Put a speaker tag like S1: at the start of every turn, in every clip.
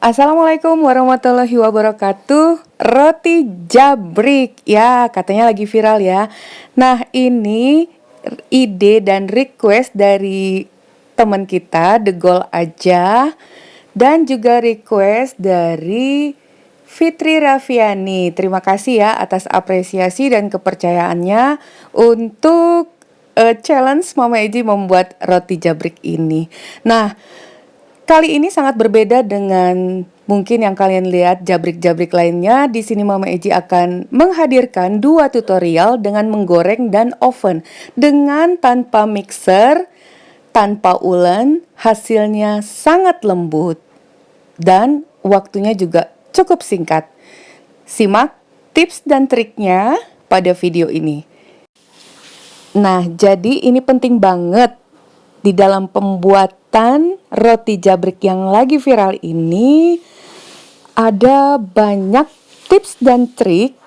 S1: Assalamualaikum warahmatullahi wabarakatuh. Roti jabrik, ya katanya lagi viral ya. Nah ini ide dan request dari teman kita, The Goal aja. Dan juga request dari Fitri Raffiani. Terima kasih ya atas apresiasi dan kepercayaannya untuk challenge Mama Eji membuat roti jabrik ini. Nah, kali ini sangat berbeda dengan mungkin yang kalian lihat jabrik-jabrik lainnya. Di sini Mama Eji akan menghadirkan dua tutorial dengan menggoreng dan oven. Dengan tanpa mixer, tanpa ulen, hasilnya sangat lembut. Dan waktunya juga cukup singkat. Simak tips dan triknya pada video ini. Nah, jadi ini penting banget di dalam pembuatan roti jabrik yang lagi viral ini. Ada banyak tips dan trik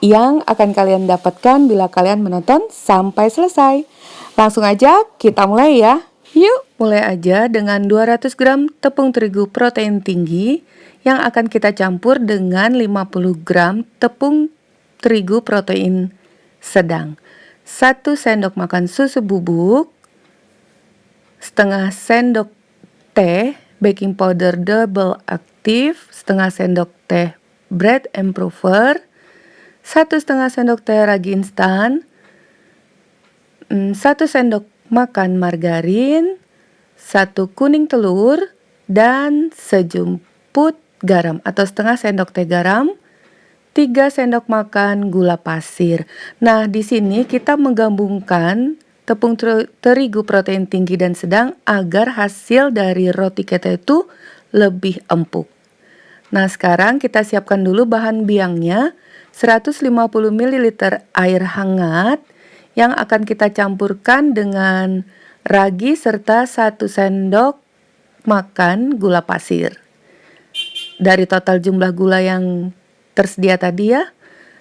S1: yang akan kalian dapatkan bila kalian menonton sampai selesai. Langsung aja kita mulai ya. Yuk, mulai aja dengan 200 gram tepung terigu protein tinggi yang akan kita campur dengan 50 gram tepung terigu protein sedang. 1 sendok makan susu bubuk, setengah sendok teh baking powder double aktif, setengah sendok teh bread improver, 1,5 sendok teh ragi instan, 1 sendok makan margarin, 1 kuning telur, dan sejumput garam atau setengah sendok teh garam, 3 sendok makan gula pasir. Nah, di sini kita menggabungkan tepung terigu protein tinggi dan sedang agar hasil dari roti kita itu lebih empuk. Nah, sekarang kita siapkan dulu bahan biangnya. 150 ml air hangat yang akan kita campurkan dengan ragi serta 1 sendok makan gula pasir. Dari total jumlah gula yang tersedia tadi ya.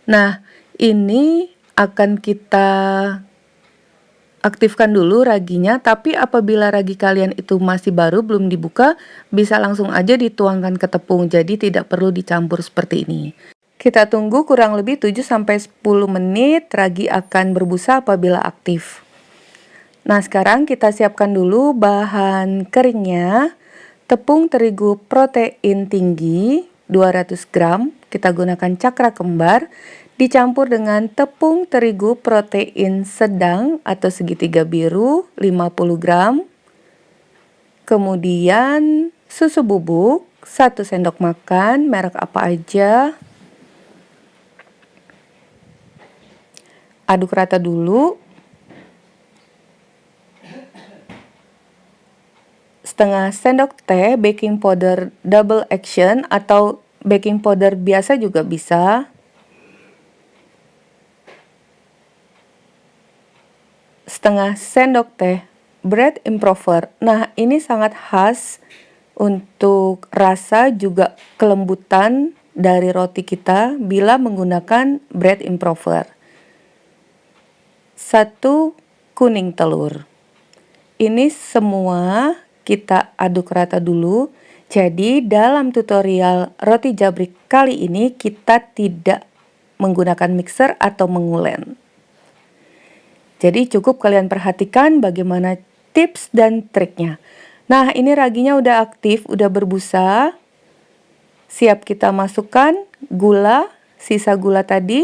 S1: Nah, ini akan kita aktifkan dulu raginya, tapi apabila ragi kalian itu masih baru belum dibuka, bisa langsung aja dituangkan ke tepung, jadi tidak perlu dicampur seperti ini. Kita tunggu kurang lebih 7-10 menit, ragi akan berbusa apabila aktif. Nah, sekarang kita siapkan dulu bahan keringnya. Tepung terigu protein tinggi 200 gram, kita gunakan cakra kembar, dicampur dengan tepung terigu protein sedang atau segitiga biru 50 gram. Kemudian susu bubuk 1 sendok makan, merek apa aja. Aduk rata dulu. Setengah sendok teh baking powder double action atau baking powder biasa juga bisa. Setengah sendok teh bread improver. Nah, ini sangat khas untuk rasa juga kelembutan dari roti kita bila menggunakan bread improver. 1 kuning telur. Ini semua kita aduk rata dulu. Jadi dalam tutorial roti jabrik kali ini kita tidak menggunakan mixer atau mengulen. Jadi cukup kalian perhatikan bagaimana tips dan triknya. Nah, ini raginya udah aktif, udah berbusa. Siap kita masukkan gula, sisa gula tadi.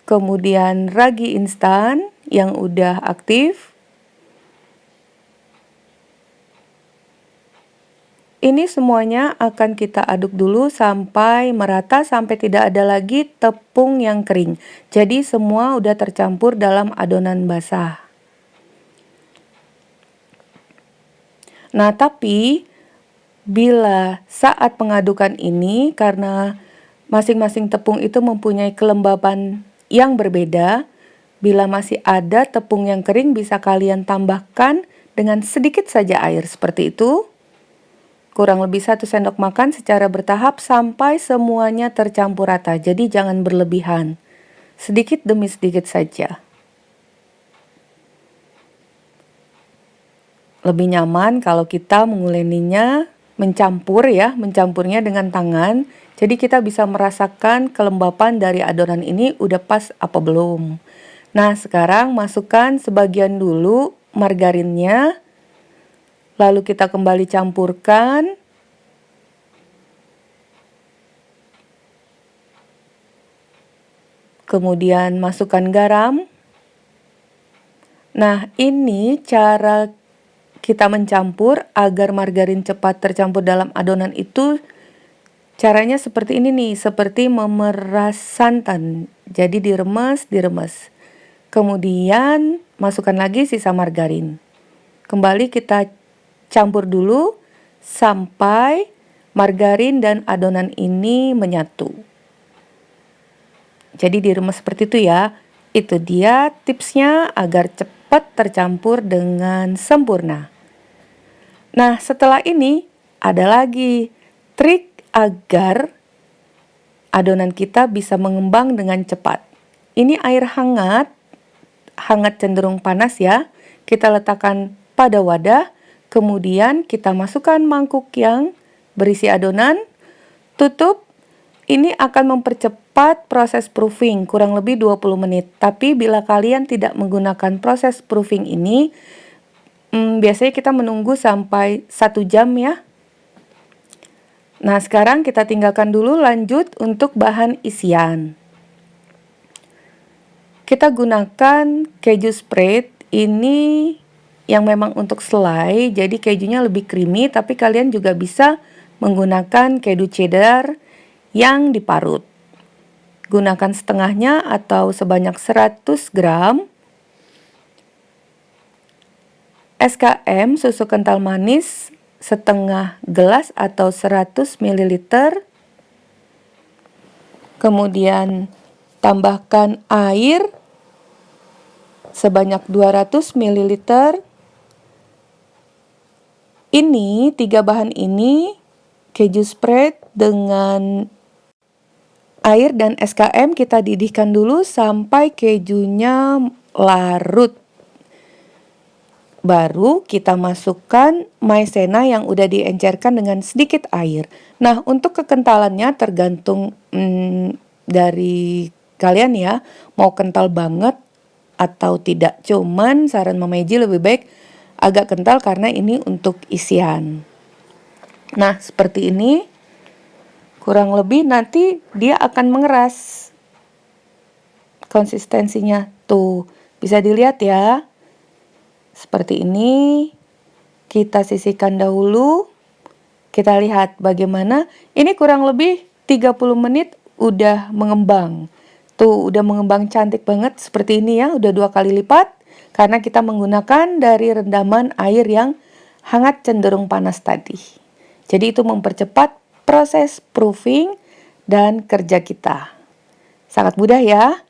S1: Kemudian ragi instan yang udah aktif. Ini semuanya akan kita aduk dulu sampai merata, sampai tidak ada lagi tepung yang kering. Jadi semua udah tercampur dalam adonan basah. Nah, tapi bila saat pengadukan ini, karena masing-masing tepung itu mempunyai kelembaban yang berbeda, bila masih ada tepung yang kering bisa kalian tambahkan dengan sedikit saja air seperti itu. Kurang lebih 1 sendok makan secara bertahap sampai semuanya tercampur rata. Jadi jangan berlebihan. Sedikit demi sedikit saja. Lebih nyaman kalau kita menguleninya mencampur ya, mencampurnya dengan tangan. Jadi kita bisa merasakan kelembapan dari adonan ini udah pas apa belum. Nah, sekarang masukkan sebagian dulu margarinnya. Lalu kita kembali campurkan. Kemudian masukkan garam. Nah, ini cara kita mencampur agar margarin cepat tercampur dalam adonan itu. Caranya seperti ini nih, seperti memeras santan. Jadi diremes, diremes. Kemudian masukkan lagi sisa margarin. Kembali kita campur dulu sampai margarin dan adonan ini menyatu. Jadi diremes seperti itu ya. Itu dia tipsnya agar cepat tercampur dengan sempurna. Nah, setelah ini ada lagi trik agar adonan kita bisa mengembang dengan cepat. Ini air hangat, hangat cenderung panas ya. Kita letakkan pada wadah, kemudian kita masukkan mangkuk yang berisi adonan, tutup. Ini akan mempercepat proses proofing kurang lebih 20 menit. Tapi bila kalian tidak menggunakan proses proofing ini, biasanya kita menunggu sampai 1 jam ya. Nah, sekarang kita tinggalkan dulu, lanjut untuk bahan isian. Kita gunakan keju spread, ini yang memang untuk selai, jadi kejunya lebih creamy, tapi kalian juga bisa menggunakan keju cheddar yang diparut. Gunakan setengahnya atau sebanyak 100 gram. SKM susu kental manis setengah gelas atau 100 ml. Kemudian tambahkan air sebanyak 200 ml. Ini 3 bahan ini, keju spread dengan air dan SKM, kita didihkan dulu sampai kejunya larut. Baru kita masukkan maizena yang udah diencerkan dengan sedikit air. Nah, untuk kekentalannya tergantung dari kalian ya, mau kental banget atau tidak. Cuman saran Mama Eji lebih baik agak kental karena ini untuk isian. Nah, seperti ini. Kurang lebih nanti dia akan mengeras konsistensinya. Tuh, bisa dilihat ya. Seperti ini. Kita sisihkan dahulu. Kita lihat bagaimana. Ini kurang lebih 30 menit udah mengembang. Tuh, udah mengembang cantik banget seperti ini ya. Udah 2 kali lipat. Karena kita menggunakan dari rendaman air yang hangat cenderung panas tadi. Jadi itu mempercepat proses proofing dan kerja kita. Sangat mudah ya.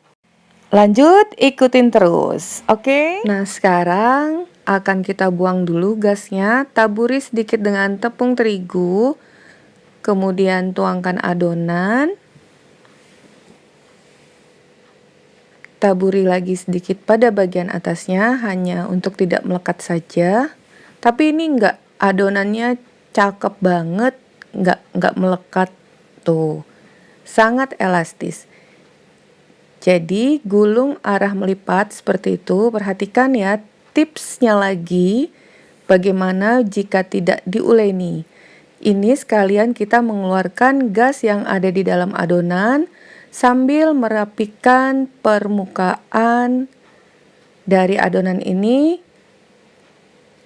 S1: Lanjut, ikutin terus. Oke? Nah, sekarang akan kita buang dulu gasnya. Taburi sedikit dengan tepung terigu. Kemudian tuangkan adonan. Taburi lagi sedikit pada bagian atasnya, hanya untuk tidak melekat saja. Tapi ini enggak, adonannya cakep banget. Nggak melekat tuh, sangat elastis. Jadi gulung arah melipat seperti itu. Perhatikan ya tipsnya lagi, bagaimana jika tidak diuleni. Ini sekalian kita mengeluarkan gas yang ada di dalam adonan sambil merapikan permukaan dari adonan ini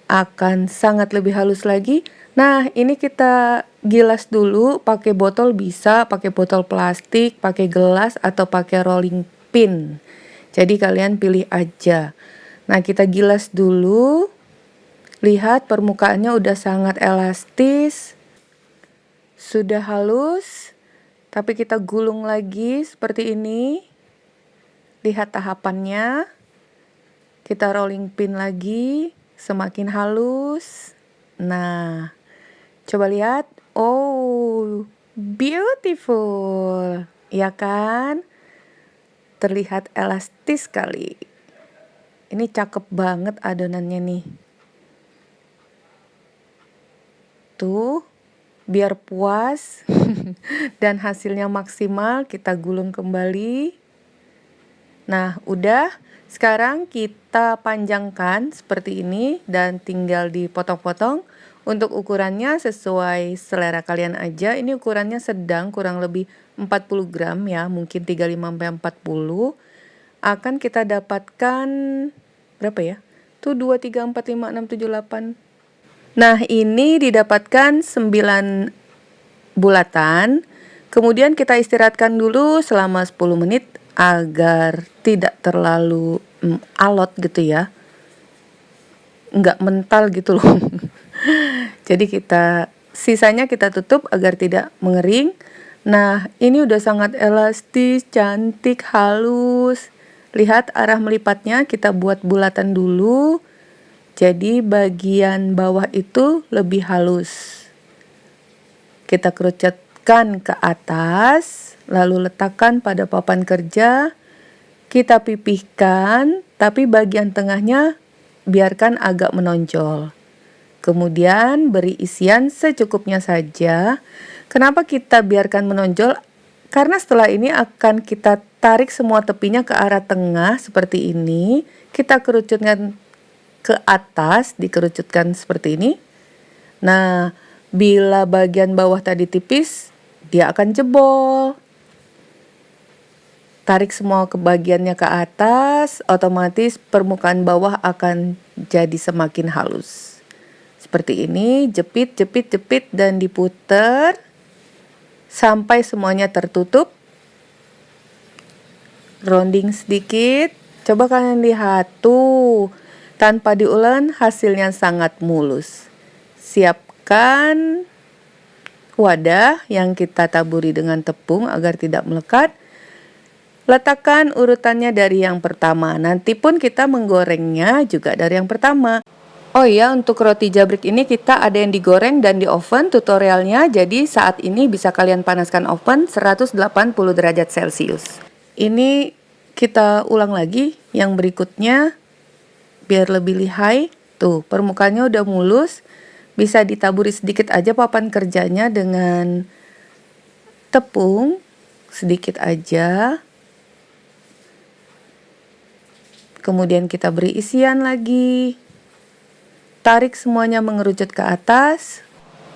S1: akan sangat lebih halus lagi. Nah, ini kita gilas dulu, pakai botol bisa, pakai botol plastik, pakai gelas, atau pakai rolling pin. Jadi kalian pilih aja. Nah, kita gilas dulu. Lihat permukaannya udah sangat elastis. Sudah halus. Tapi kita gulung lagi seperti ini. Lihat tahapannya. Kita rolling pin lagi. Semakin halus. Nah, coba lihat. Oh, beautiful. Ya kan? Terlihat elastis sekali. Ini cakep banget adonannya nih. Tuh. biar puas dan hasilnya maksimal, kita gulung kembali. Nah, udah. Sekarang kita panjangkan seperti ini dan tinggal dipotong-potong. Untuk ukurannya sesuai selera kalian aja. Ini ukurannya sedang, kurang lebih 40 gram ya, mungkin 35-40. Akan kita dapatkan berapa ya? Tuh 2, 3, 4, 5, 6, 7, 8. Nah, ini didapatkan 9 bulatan. Kemudian kita istirahatkan dulu selama 10 menit agar tidak terlalu alot gitu ya. Nggak mental gitu loh. Jadi sisanya kita tutup agar tidak mengering. Nah, ini udah sangat elastis, cantik, halus. Lihat arah melipatnya, kita buat bulatan dulu. Jadi bagian bawah itu lebih halus. Kita kerucutkan ke atas, lalu letakkan pada papan kerja. Kita pipihkan, tapi bagian tengahnya biarkan agak menonjol. Kemudian beri isian secukupnya saja. Kenapa kita biarkan menonjol? Karena setelah ini akan kita tarik semua tepinya ke arah tengah seperti ini. Kita kerucutkan ke atas, dikerucutkan seperti ini. Nah, bila bagian bawah tadi tipis, dia akan jebol. Tarik semua ke bagiannya ke atas, otomatis permukaan bawah akan jadi semakin halus. Seperti ini, jepit, jepit, jepit, dan diputer sampai semuanya tertutup. Rounding sedikit. Coba kalian lihat tuh, tanpa diulen hasilnya sangat mulus. Siapkan wadah yang kita taburi dengan tepung agar tidak melekat. Letakkan urutannya dari yang pertama. Nanti pun kita menggorengnya juga dari yang pertama. Oh iya, untuk roti jabrik ini kita ada yang digoreng dan di oven tutorialnya. Jadi saat ini bisa kalian panaskan oven 180 derajat Celcius. Ini kita ulang lagi yang berikutnya biar lebih lihai. Tuh, permukaannya udah mulus. Bisa ditaburi sedikit aja papan kerjanya dengan tepung. Sedikit aja. Kemudian kita beri isian lagi. Tarik semuanya mengerucut ke atas.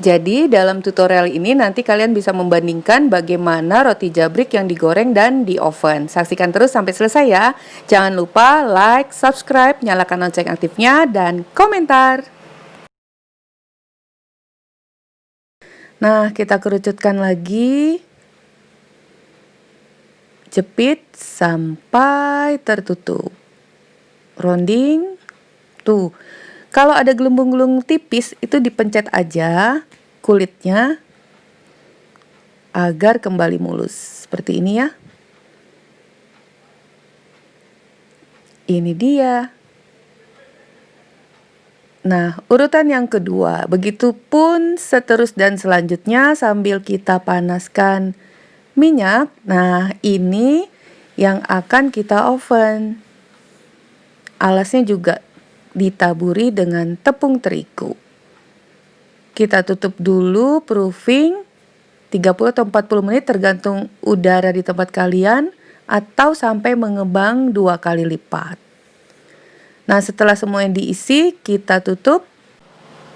S1: Jadi dalam tutorial ini nanti kalian bisa membandingkan bagaimana roti jabrik yang digoreng dan di oven. Saksikan terus sampai selesai ya. Jangan lupa like, subscribe, nyalakan lonceng aktifnya, dan komentar. Nah, kita kerucutkan lagi. Jepit sampai tertutup. Rounding. Tuh. Kalau ada gelembung-gelembung tipis itu dipencet aja kulitnya agar kembali mulus. Seperti ini ya. Ini dia. Nah, urutan yang kedua. Begitupun seterus dan selanjutnya sambil kita panaskan minyak. Nah, ini yang akan kita oven. Alasnya juga ditaburi dengan tepung terigu. Kita tutup dulu proofing 30 atau 40 menit tergantung udara di tempat kalian atau sampai mengembang 2 kali lipat. Nah, setelah semuanya diisi, kita tutup.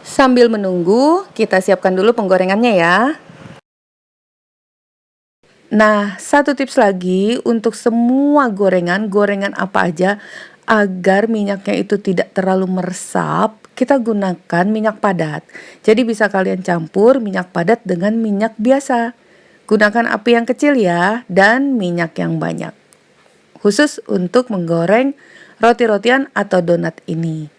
S1: Sambil menunggu, kita siapkan dulu penggorengannya ya. Nah, satu tips lagi untuk semua gorengan apa aja, agar minyaknya itu tidak terlalu meresap, kita gunakan minyak padat. Jadi bisa kalian campur minyak padat dengan minyak biasa. Gunakan api yang kecil ya, dan minyak yang banyak. Khusus untuk menggoreng roti-rotian atau donat ini.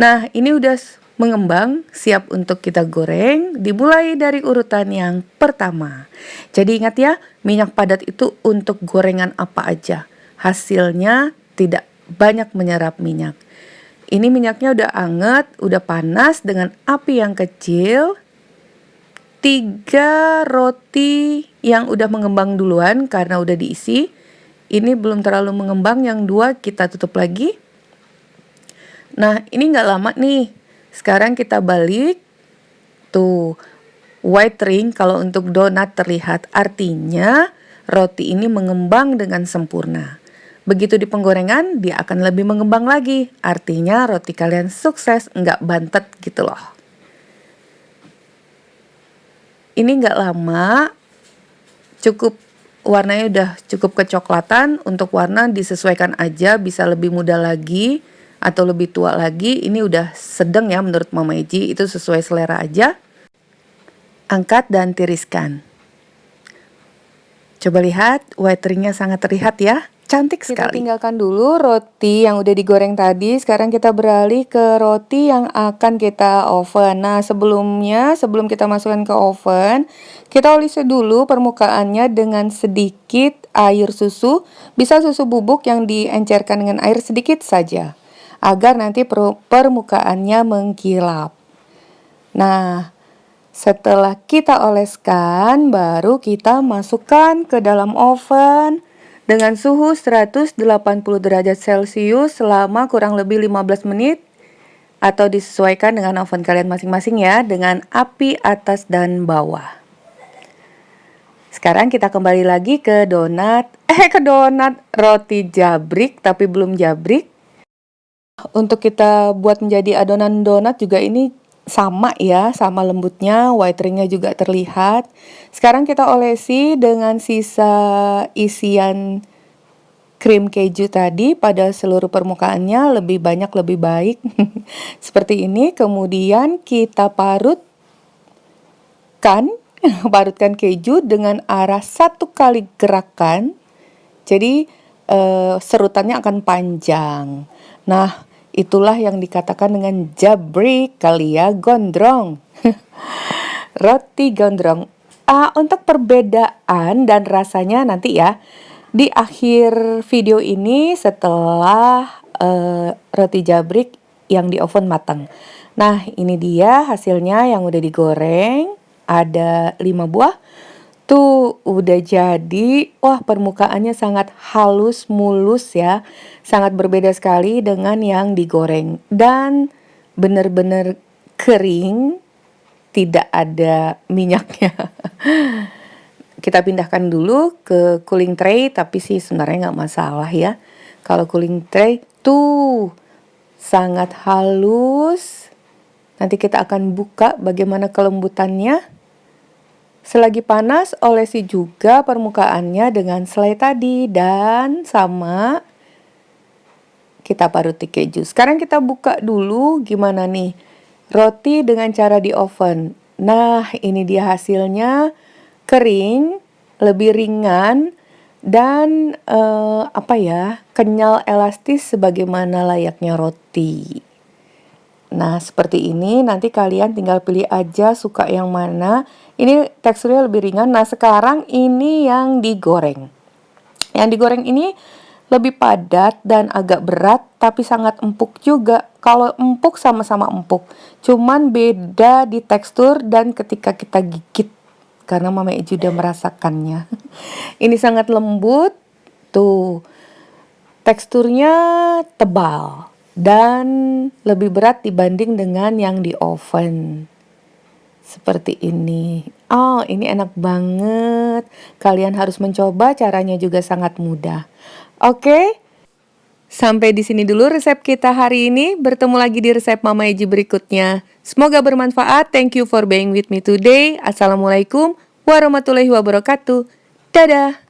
S1: Nah, ini udah mengembang, siap untuk kita goreng. Dimulai dari urutan yang pertama. Jadi ingat ya, minyak padat itu untuk gorengan apa aja. Hasilnya tidak banyak menyerap minyak. Ini minyaknya udah anget, udah panas dengan api yang kecil. 3 roti yang udah mengembang duluan karena udah diisi. Ini belum terlalu mengembang, yang 2 kita tutup lagi. Nah, ini nggak lama nih. Sekarang kita balik. Tuh, white ring kalau untuk donat terlihat. Artinya roti ini mengembang dengan sempurna. Begitu di penggorengan, dia akan lebih mengembang lagi. Artinya roti kalian sukses, nggak bantet gitu loh. Ini nggak lama, cukup warnanya udah cukup kecoklatan. Untuk warna disesuaikan aja, bisa lebih muda lagi atau lebih tua lagi. Ini udah sedang ya menurut Mama Eji, itu sesuai selera aja. Angkat dan tiriskan. Coba lihat, white ringnya sangat terlihat ya. Cantik sekali. Kita tinggalkan dulu roti yang udah digoreng tadi. Sekarang kita beralih ke roti yang akan kita oven. Nah, sebelum kita masukkan ke oven, kita olesi dulu permukaannya dengan sedikit air susu. Bisa susu bubuk yang diencerkan dengan air sedikit saja, agar nanti permukaannya mengkilap. Nah, setelah kita oleskan, baru kita masukkan ke dalam oven dengan suhu 180 derajat Celcius selama kurang lebih 15 menit atau disesuaikan dengan oven kalian masing-masing ya, dengan api atas dan bawah. Sekarang kita kembali lagi ke donat roti jabrik tapi belum jabrik. Untuk kita buat menjadi adonan donat juga ini sama ya, sama lembutnya, white ringnya juga terlihat. Sekarang kita olesi dengan sisa isian krim keju tadi pada seluruh permukaannya, lebih banyak lebih baik. Seperti ini, kemudian kita parutkan keju dengan arah 1 kali gerakan. Jadi serutannya akan panjang. Nah, itulah yang dikatakan dengan jabrik kali ya, gondrong. Roti gondrong. Untuk perbedaan dan rasanya nanti ya di akhir video ini setelah roti jabrik yang di oven matang. Nah, ini dia hasilnya yang udah digoreng. Ada 5 buah. Tuh udah jadi. Wah, permukaannya sangat halus, mulus ya. Sangat berbeda sekali dengan yang digoreng. Dan benar-benar kering, tidak ada minyaknya. Kita pindahkan dulu ke cooling tray, tapi sih sebenarnya nggak masalah ya. Kalau cooling tray tuh sangat halus. Nanti kita akan buka bagaimana kelembutannya. Selagi panas, olesi juga permukaannya dengan selai tadi dan sama kita paruti keju. Sekarang kita buka dulu gimana nih roti dengan cara di oven. Nah, ini dia hasilnya, kering, lebih ringan dan kenyal elastis sebagaimana layaknya roti. Nah, seperti ini, nanti kalian tinggal pilih aja suka yang mana. Ini teksturnya lebih ringan. Nah, sekarang ini yang digoreng. Yang digoreng ini lebih padat dan agak berat, tapi sangat empuk juga. Kalau empuk sama-sama empuk, cuman beda di tekstur dan ketika kita gigit. Karena Mama Eji udah merasakannya. Ini sangat lembut, tuh. Teksturnya tebal dan lebih berat dibanding dengan yang di oven. Seperti ini. Oh, ini enak banget. Kalian harus mencoba, caranya juga sangat mudah. Oke. Sampai di sini dulu resep kita hari ini. Bertemu lagi di resep Mama Eji berikutnya. Semoga bermanfaat. Thank you for being with me today. Assalamualaikum warahmatullahi wabarakatuh. Dadah.